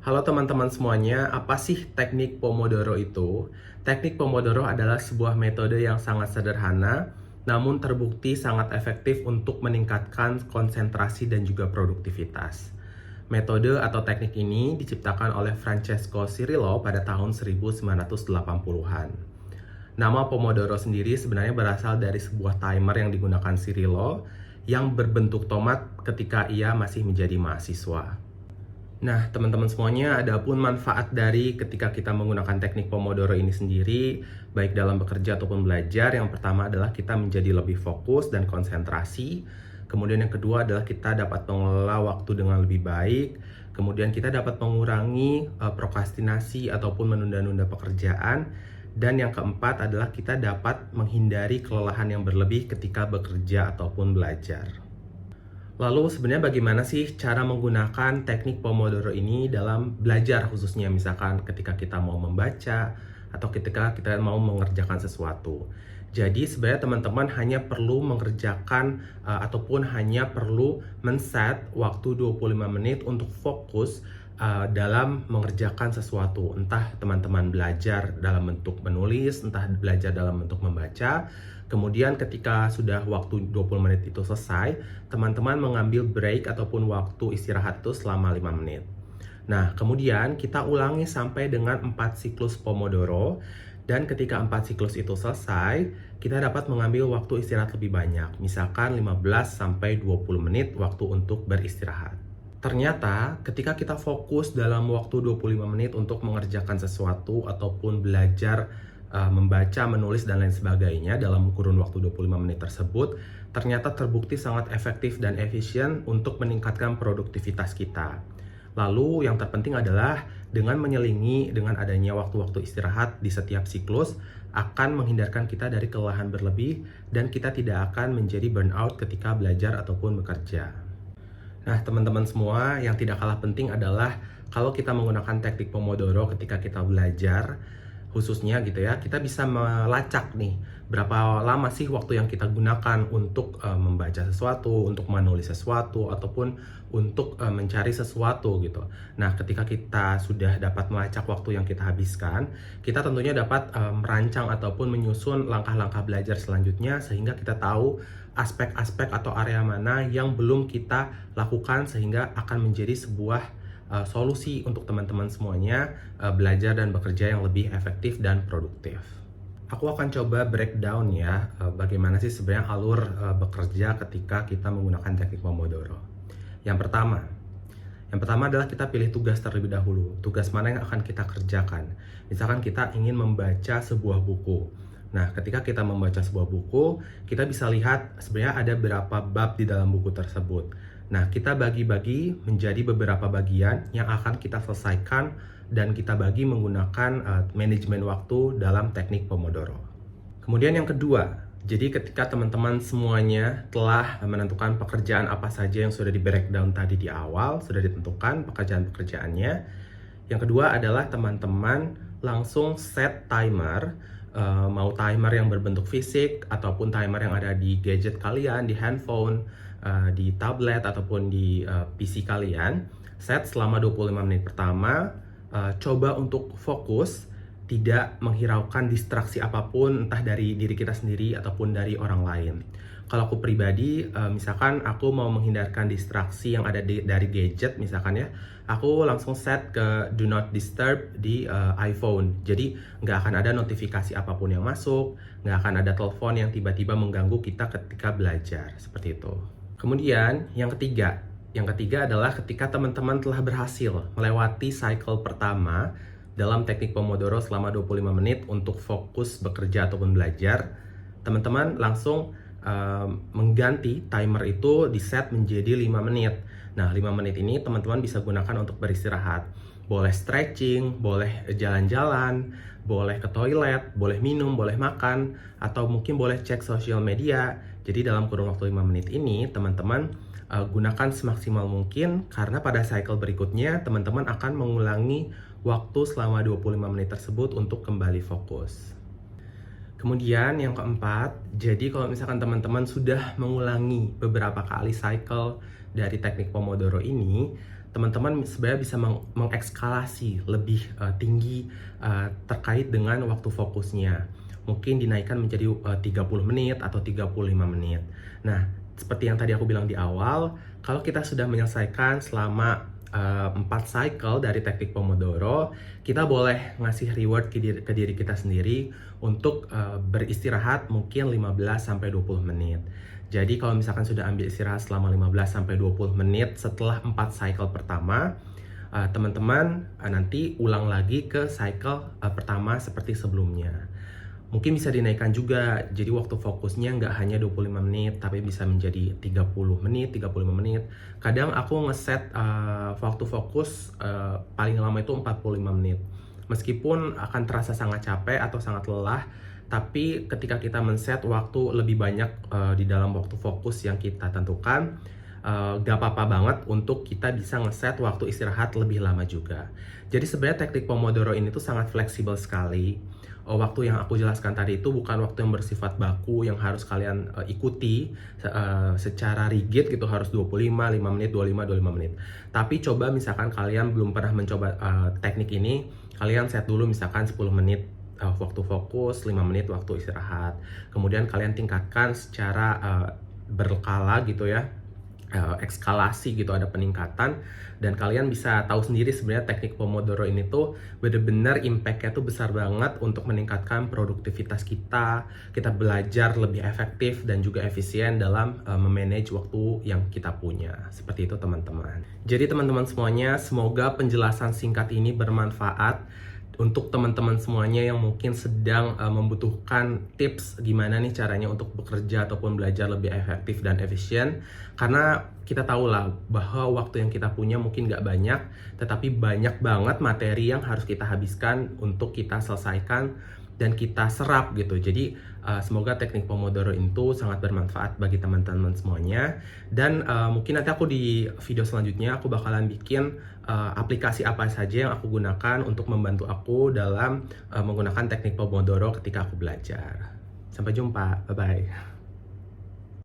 Halo teman-teman semuanya, apa sih teknik Pomodoro itu? Teknik Pomodoro adalah sebuah metode yang sangat sederhana, namun terbukti sangat efektif untuk meningkatkan konsentrasi dan juga produktivitas. Metode atau teknik ini diciptakan oleh Francesco Cirillo pada tahun 1980-an. Nama Pomodoro sendiri sebenarnya berasal dari sebuah timer yang digunakan Cirillo yang berbentuk tomat ketika ia masih menjadi mahasiswa. Nah, teman-teman semuanya, adapun manfaat dari ketika kita menggunakan teknik Pomodoro ini sendiri, baik dalam bekerja ataupun belajar, yang pertama adalah kita menjadi lebih fokus dan konsentrasi. Kemudian yang kedua adalah kita dapat mengelola waktu dengan lebih baik. Kemudian kita dapat mengurangi prokrastinasi ataupun menunda-nunda pekerjaan. Dan yang keempat adalah kita dapat menghindari kelelahan yang berlebih ketika bekerja ataupun belajar. Lalu sebenarnya bagaimana sih cara menggunakan teknik Pomodoro ini dalam belajar khususnya misalkan ketika kita mau membaca atau ketika kita mau mengerjakan sesuatu. Jadi sebenarnya teman-teman hanya perlu mengerjakan ataupun hanya perlu men-set waktu 25 menit untuk fokus dalam mengerjakan sesuatu. Entah teman-teman belajar dalam bentuk menulis, entah belajar dalam bentuk membaca. Kemudian ketika sudah waktu 20 menit itu selesai, teman-teman mengambil break ataupun waktu istirahat itu selama 5 menit. Nah, kemudian kita ulangi sampai dengan 4 siklus Pomodoro. Dan ketika 4 siklus itu selesai, kita dapat mengambil waktu istirahat lebih banyak. Misalkan 15-20 menit waktu untuk beristirahat. Ternyata ketika kita fokus dalam waktu 25 menit untuk mengerjakan sesuatu ataupun belajar membaca, menulis, dan lain sebagainya dalam kurun waktu 25 menit tersebut, ternyata terbukti sangat efektif dan efisien untuk meningkatkan produktivitas kita. Lalu yang terpenting adalah dengan menyelingi dengan adanya waktu-waktu istirahat di setiap siklus akan menghindarkan kita dari kelelahan berlebih dan kita tidak akan menjadi burnout ketika belajar ataupun bekerja. Nah, teman-teman semua, yang tidak kalah penting adalah kalau kita menggunakan teknik Pomodoro ketika kita belajar, khususnya gitu ya, kita bisa melacak nih berapa lama sih waktu yang kita gunakan untuk membaca sesuatu, untuk menulis sesuatu, ataupun untuk mencari sesuatu gitu. Nah, ketika kita sudah dapat melacak waktu yang kita habiskan, kita tentunya dapat merancang ataupun menyusun langkah-langkah belajar selanjutnya sehingga kita tahu aspek-aspek atau area mana yang belum kita lakukan sehingga akan menjadi sebuah solusi untuk teman-teman semuanya belajar dan bekerja yang lebih efektif dan produktif. Aku akan coba breakdown ya bagaimana sih sebenarnya alur bekerja ketika kita menggunakan teknik Pomodoro. Yang pertama adalah kita pilih tugas terlebih dahulu. Tugas mana yang akan kita kerjakan? Misalkan kita ingin membaca sebuah buku. Nah, ketika kita membaca sebuah buku, kita bisa lihat sebenarnya ada berapa bab di dalam buku tersebut. Nah, kita bagi-bagi menjadi beberapa bagian yang akan kita selesaikan dan kita bagi menggunakan manajemen waktu dalam teknik Pomodoro. Kemudian yang kedua, jadi ketika teman-teman semuanya telah menentukan pekerjaan apa saja yang sudah di breakdown tadi di awal, sudah ditentukan pekerjaan-pekerjaannya. Yang kedua adalah teman-teman langsung set timer, mau timer yang berbentuk fisik ataupun timer yang ada di gadget kalian, di handphone, di tablet ataupun di PC kalian. Set selama 25 menit pertama, coba untuk fokus, tidak menghiraukan distraksi apapun, entah dari diri kita sendiri ataupun dari orang lain. Kalau aku pribadi, misalkan aku mau menghindarkan distraksi yang ada dari gadget, misalkan ya, aku langsung set ke Do Not Disturb di iPhone. Jadi nggak akan ada notifikasi apapun yang masuk, nggak akan ada telepon yang tiba-tiba mengganggu kita ketika belajar, seperti itu. Kemudian yang ketiga adalah ketika teman-teman telah berhasil melewati cycle pertama dalam teknik Pomodoro selama 25 menit untuk fokus bekerja ataupun belajar, teman-teman langsung mengganti timer itu di set menjadi 5 menit. Nah, 5 menit ini teman-teman bisa gunakan untuk beristirahat. Boleh stretching, boleh jalan-jalan, boleh ke toilet, boleh minum, boleh makan, atau mungkin boleh cek sosial media. Jadi dalam kurun waktu 5 menit ini, teman-teman gunakan semaksimal mungkin karena pada cycle berikutnya teman-teman akan mengulangi waktu selama 25 menit tersebut untuk kembali fokus. Kemudian yang keempat, jadi kalau misalkan teman-teman sudah mengulangi beberapa kali cycle dari teknik Pomodoro ini, teman-teman sebenarnya bisa mengekskalasi lebih tinggi terkait dengan waktu fokusnya. Mungkin dinaikkan menjadi 30 menit atau 35 menit. Nah, seperti yang tadi aku bilang di awal, kalau kita sudah menyelesaikan selama 4 cycle dari teknik Pomodoro, kita boleh ngasih reward ke diri kita sendiri untuk beristirahat mungkin 15-20 menit. Jadi kalau misalkan sudah ambil istirahat selama 15-20 menit setelah 4 cycle pertama, teman-teman nanti ulang lagi ke cycle pertama seperti sebelumnya. Mungkin bisa dinaikkan juga, jadi waktu fokusnya nggak hanya 25 menit, tapi bisa menjadi 30 menit, 35 menit. Kadang aku ngeset waktu fokus paling lama itu 45 menit. Meskipun akan terasa sangat capek atau sangat lelah, tapi ketika kita men-set waktu lebih banyak di dalam waktu fokus yang kita tentukan, gak apa-apa banget untuk kita bisa ngeset waktu istirahat lebih lama juga. Jadi sebenarnya teknik Pomodoro ini tuh sangat fleksibel sekali. Waktu yang aku jelaskan tadi itu bukan waktu yang bersifat baku yang harus kalian ikuti secara rigid gitu, harus 25, 5 menit, 25, 25 menit. Tapi coba misalkan kalian belum pernah mencoba teknik ini, kalian set dulu misalkan 10 menit waktu fokus, 5 menit waktu istirahat. Kemudian kalian tingkatkan secara berkala gitu ya, ekskalasi gitu, ada peningkatan, dan kalian bisa tahu sendiri sebenarnya teknik Pomodoro ini tuh bener-bener impact-nya tuh besar banget untuk meningkatkan produktivitas kita belajar lebih efektif dan juga efisien dalam memanage waktu yang kita punya. Seperti itu teman-teman. Jadi teman-teman semuanya, semoga penjelasan singkat ini bermanfaat untuk teman-teman semuanya yang mungkin sedang membutuhkan tips gimana nih caranya untuk bekerja ataupun belajar lebih efektif dan efisien. Karena kita tahulah bahwa waktu yang kita punya mungkin nggak banyak, tetapi banyak banget materi yang harus kita habiskan untuk kita selesaikan dan kita serap gitu. Jadi semoga teknik Pomodoro itu sangat bermanfaat bagi teman-teman semuanya. Dan mungkin nanti aku di video selanjutnya aku bakalan bikin aplikasi apa saja yang aku gunakan untuk membantu aku dalam menggunakan teknik Pomodoro ketika aku belajar. Sampai jumpa, bye-bye.